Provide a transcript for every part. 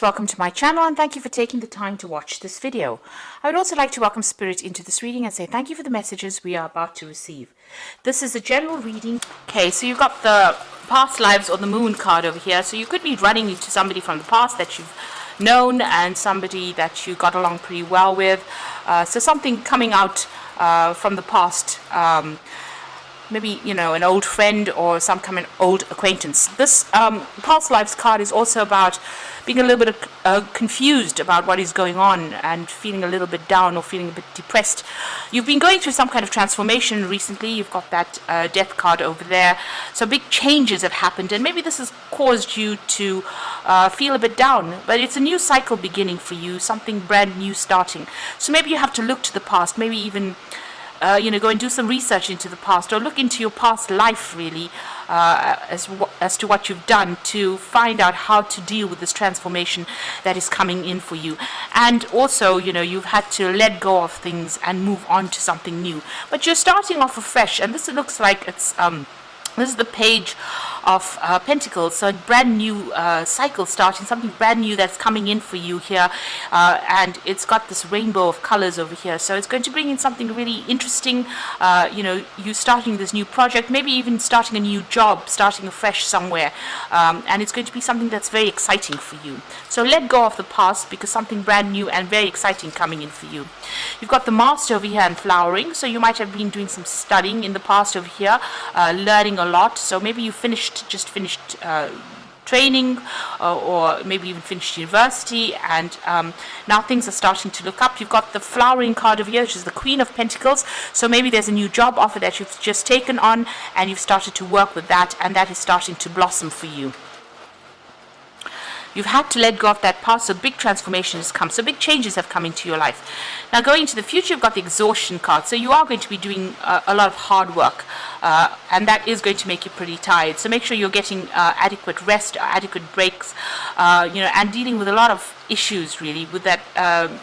Welcome to my channel and thank you for taking the time to watch this video. I would also like to welcome Spirit into this reading and say thank you for the messages we are about to receive. This is a general reading. Okay, so you've got the past lives or the moon card over here. So you could be running into somebody from the past that you've known and somebody that you got along pretty well with. So something coming out from the past. Maybe, you know, an old friend or some kind of old acquaintance. This past lives card is also about being a little bit confused about what is going on and feeling a little bit down or feeling a bit depressed. You've been going through some kind of transformation recently. You've got that death card over there. So big changes have happened, and maybe this has caused you to feel a bit down. But it's a new cycle beginning for you, something brand new starting. So maybe you have to look to the past, maybe even go and do some research into the past, or look into your past life really, as to what you've done to find out how to deal with this transformation that is coming in for you. And also, you've had to let go of things and move on to something new. But you're starting off afresh, and this looks like it's this is the Page of Pentacles, so a brand new cycle starting, something brand new that's coming in for you here, and it's got this rainbow of colors over here, so it's going to bring in something really interesting. You starting this new project, maybe even starting a new job, starting afresh somewhere, and it's going to be something that's very exciting for you. So let go of the past, because something brand new and very exciting coming in for you. You've got the Master over here and flowering, so you might have been doing some studying in the past over here, learning a lot. So maybe you just finished training, or maybe even finished university, and now things are starting to look up. You've got the flowering card over here, which is the Queen of Pentacles. So maybe there's a new job offer that you've just taken on, and you've started to work with that, and that is starting to blossom for you. You've had to let go of that past, so big transformation has come. So big changes have come into your life. Now going into the future, you've got the Exhaustion card. So you are going to be doing a lot of hard work, and that is going to make you pretty tired. So make sure you're getting adequate rest, adequate breaks, and dealing with a lot of issues really with that.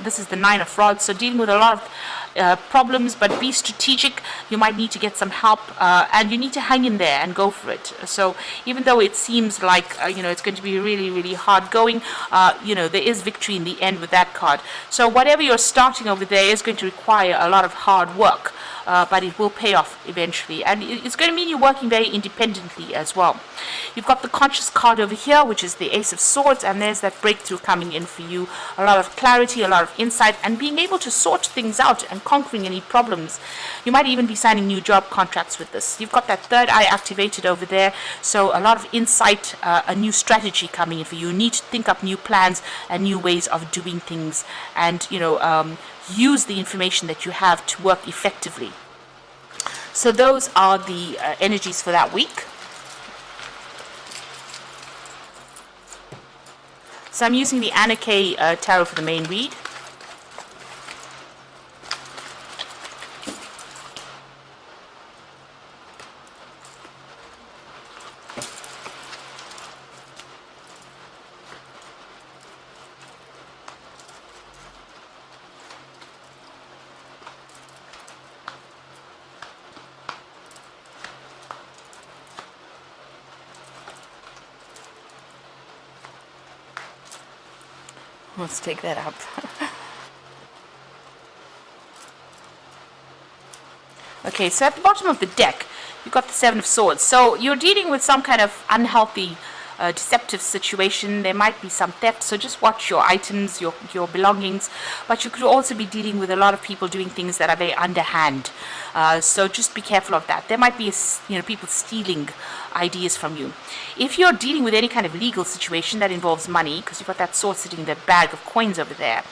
This is the Nine of Rods, so dealing with a lot of problems, but be strategic. You might need to get some help, and you need to hang in there and go for it. So even though it seems like it's going to be really, really hard going, there is victory in the end with that card. So whatever you're starting over there is going to require a lot of hard work, but it will pay off eventually, and it's going to mean you're working very independently as well. You've got the Conscious card over here, which is the Ace of Swords, and there's that breakthrough coming in for you. A lot of clarity, a lot of insight, and being able to sort things out and conquering any problems. You might even be signing new job contracts with this. You've got that third eye activated over there, so a lot of insight, a new strategy coming in for you. You need to think up new plans and new ways of doing things, and use the information that you have to work effectively. So those are the energies for that week. So I'm using the Anna K Tarot for the main read. Let's take that up. Okay, so at the bottom of the deck, you've got the Seven of Swords. So you're dealing with some kind of unhealthy, deceptive situation. There might be some theft, so just watch your items, your belongings. But you could also be dealing with a lot of people doing things that are very underhand. So just be careful of that. There might be people stealing ideas from you. If you're dealing with any kind of legal situation that involves money, because you've got that sword sitting in that bag of coins over there,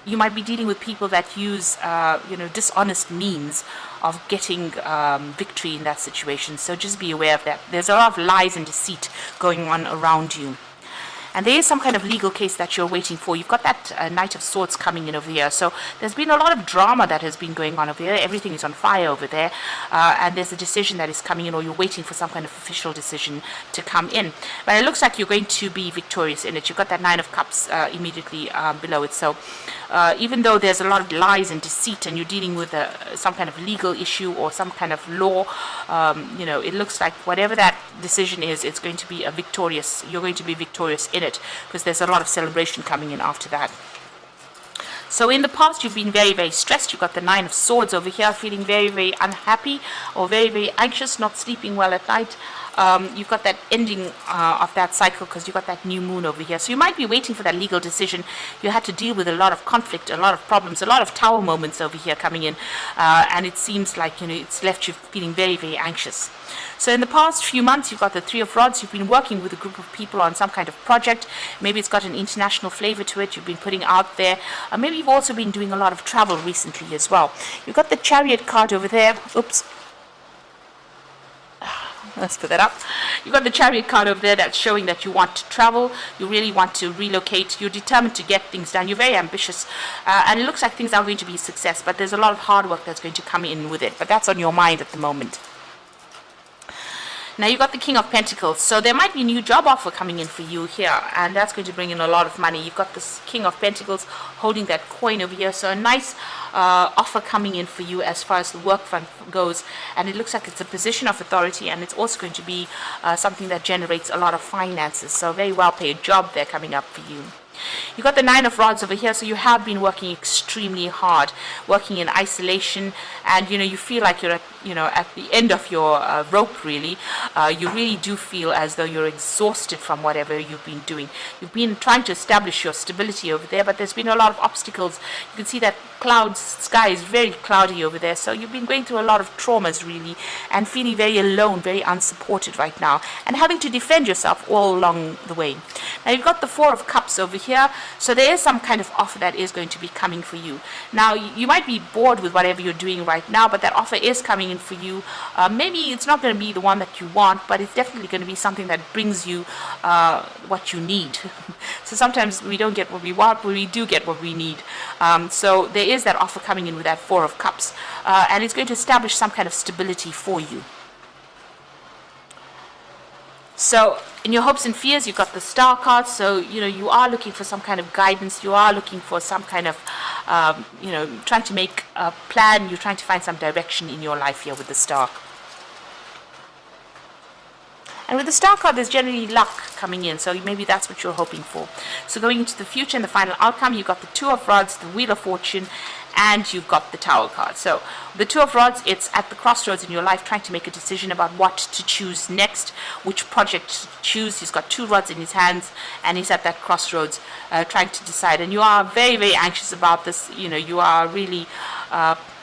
you might be dealing with people that use dishonest means of getting victory in that situation. So just be aware of that. There's a lot of lies and deceit going on around you. And there is some kind of legal case that you're waiting for. You've got that Knight of Swords coming in over here. So there's been a lot of drama that has been going on over here. Everything is on fire over there. And there's a decision that is coming in, or you're waiting for some kind of official decision to come in. But it looks like you're going to be victorious in it. You've got that Nine of Cups immediately below it. So even though there's a lot of lies and deceit, and you're dealing with some kind of legal issue or some kind of law, it looks like whatever that decision is, it's going to be you're going to be victorious in it, because there's a lot of celebration coming in after that. So in the past, you've been very, very stressed. You've got the Nine of Swords over here, feeling very, very unhappy or very, very anxious, not sleeping well at night. You've got that ending of that cycle because you've got that new moon over here. So you might be waiting for that legal decision. You had to deal with a lot of conflict, a lot of problems, a lot of tower moments over here coming in. And it seems like, it's left you feeling very, very anxious. So in the past few months, you've got the Three of Rods. You've been working with a group of people on some kind of project. Maybe it's got an international flavor to it. You've been putting out there. Maybe you've also been doing a lot of travel recently as well. You've got the Chariot card over there. Oops. Let's put that up. You've got the Chariot card over there that's showing that you want to travel. You really want to relocate. You're determined to get things done. You're very ambitious. And it looks like things are going to be a success. But there's a lot of hard work that's going to come in with it. But that's on your mind at the moment. Now you've got the King of Pentacles, so there might be a new job offer coming in for you here, and that's going to bring in a lot of money. You've got this King of Pentacles holding that coin over here, so a nice offer coming in for you as far as the work front goes, and it looks like it's a position of authority, and it's also going to be something that generates a lot of finances, so a very well paid job there coming up for you. You've got the Nine of Rods over here, so you have been working extremely hard, working in isolation, and you feel like you're at the end of your rope, really. You really do feel as though you're exhausted from whatever you've been doing. You've been trying to establish your stability over there, but there's been a lot of obstacles. You can see that sky is very cloudy over there, so you've been going through a lot of traumas, really, and feeling very alone, very unsupported right now, and having to defend yourself all along the way. Now you've got the Four of Cups over here, so there is some kind of offer that is going to be coming for you. Now you might be bored with whatever you're doing right now, but that offer is coming in for you. Maybe it's not going to be the one that you want, but it's definitely going to be something that brings you what you need. So sometimes we don't get what we want, but we do get what we need. So there is that offer coming in with that Four of Cups, and it's going to establish some kind of stability for you. So in your hopes and fears, you've got the Star card, so you are looking for some kind of guidance. You are looking for some kind of trying to make a plan. You're trying to find some direction in your life here with the Star. And with the Star card, there's generally luck coming in, so maybe that's what you're hoping for. So going into the future and the final outcome, you've got the Two of Rods, the Wheel of Fortune, and you've got the Tower card. So the Two of Rods, it's at the crossroads in your life, trying to make a decision about what to choose next, which project to choose. He's got two rods in his hands, and he's at that crossroads trying to decide. And you are very, very anxious about this. You are really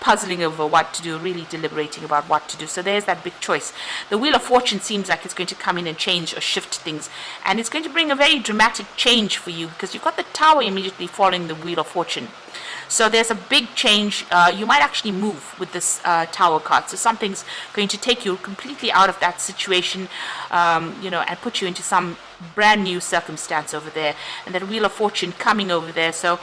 puzzling over what to do, really deliberating about what to do. So there's that big choice. The Wheel of Fortune seems like it's going to come in and change or shift things, and it's going to bring a very dramatic change for you, because you've got the Tower immediately following the Wheel of Fortune. So there's a big change. You might actually move with this Tower card. So something's going to take you completely out of that situation, and put you into some brand new circumstance over there. And that Wheel of Fortune coming over there. So,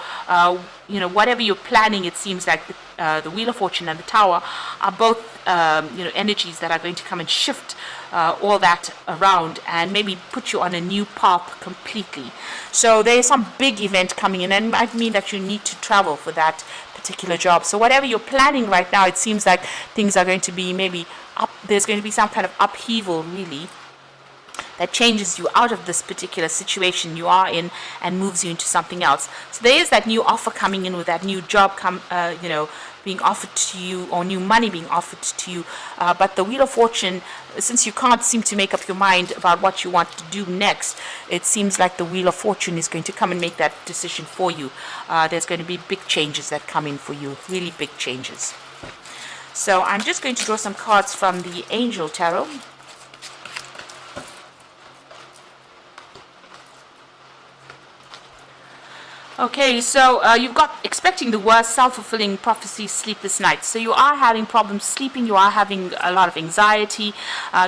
whatever you're planning, it seems like the Wheel of Fortune and the Tower are both, energies that are going to come and shift all that around and maybe put you on a new path completely. So there is some big event coming in, and it might mean that you need to travel for that particular job. So whatever you're planning right now, it seems like things are going to be maybe up. There's going to be some kind of upheaval, really, that changes you out of this particular situation you are in and moves you into something else. So there is that new offer coming in with that new job being offered to you, or new money being offered to you. But the Wheel of Fortune, since you can't seem to make up your mind about what you want to do next, it seems like the Wheel of Fortune is going to come and make that decision for you. There's going to be big changes that come in for you, really big changes. So I'm just going to draw some cards from the Angel Tarot. Okay, so you've got expecting the worst, self-fulfilling prophecy, sleepless nights. So you are having problems sleeping, you are having a lot of anxiety.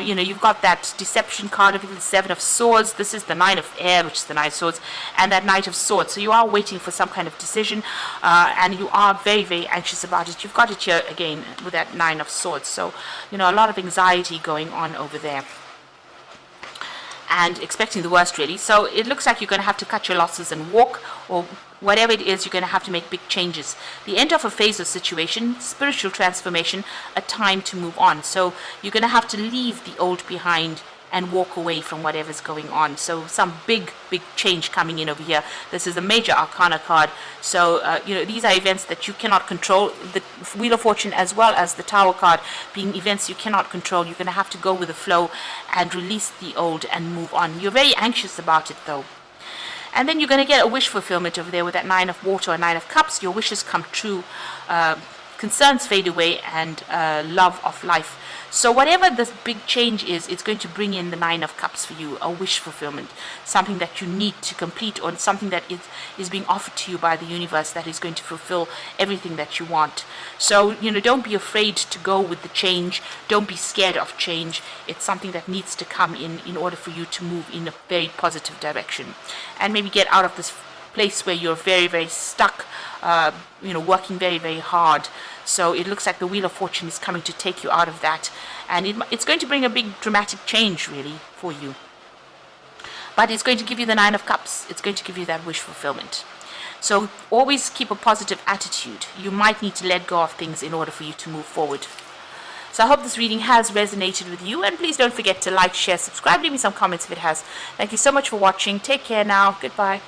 You've got that deception card of the Seven of Swords. This is the Nine of Air, which is the Nine of Swords, and that Knight of Swords. So you are waiting for some kind of decision, and you are very, very anxious about it. You've got it here again with that Nine of Swords. So, a lot of anxiety going on over there, and expecting the worst, really. So it looks like you're going to have to cut your losses and walk, or whatever it is, you're going to have to make big changes. The end of a phase or situation, spiritual transformation, a time to move on. So you're going to have to leave the old behind and walk away from whatever's going on. So some big change coming in over here. This is a major arcana card. So, these are events that you cannot control. The Wheel of Fortune, as well as the Tower card, being events you cannot control. You're going to have to go with the flow and release the old and move on. You're very anxious about it, though. And then you're going to get a wish fulfillment over there with that Nine of Water or Nine of Cups. Your wishes come true. Concerns fade away, and love of life. So whatever this big change is, it's going to bring in the Nine of Cups for you, a wish fulfillment, something that you need to complete, or something that is being offered to you by the universe that is going to fulfill everything that you want. So, don't be afraid to go with the change. Don't be scared of change. It's something that needs to come in order for you to move in a very positive direction. And maybe get out of this place where you're very, very stuck, working very, very hard. So it looks like the Wheel of Fortune is coming to take you out of that. And it's going to bring a big dramatic change, really, for you. But it's going to give you the Nine of Cups. It's going to give you that wish fulfillment. So always keep a positive attitude. You might need to let go of things in order for you to move forward. So I hope this reading has resonated with you. And please don't forget to like, share, subscribe. Leave me some comments if it has. Thank you so much for watching. Take care now. Goodbye.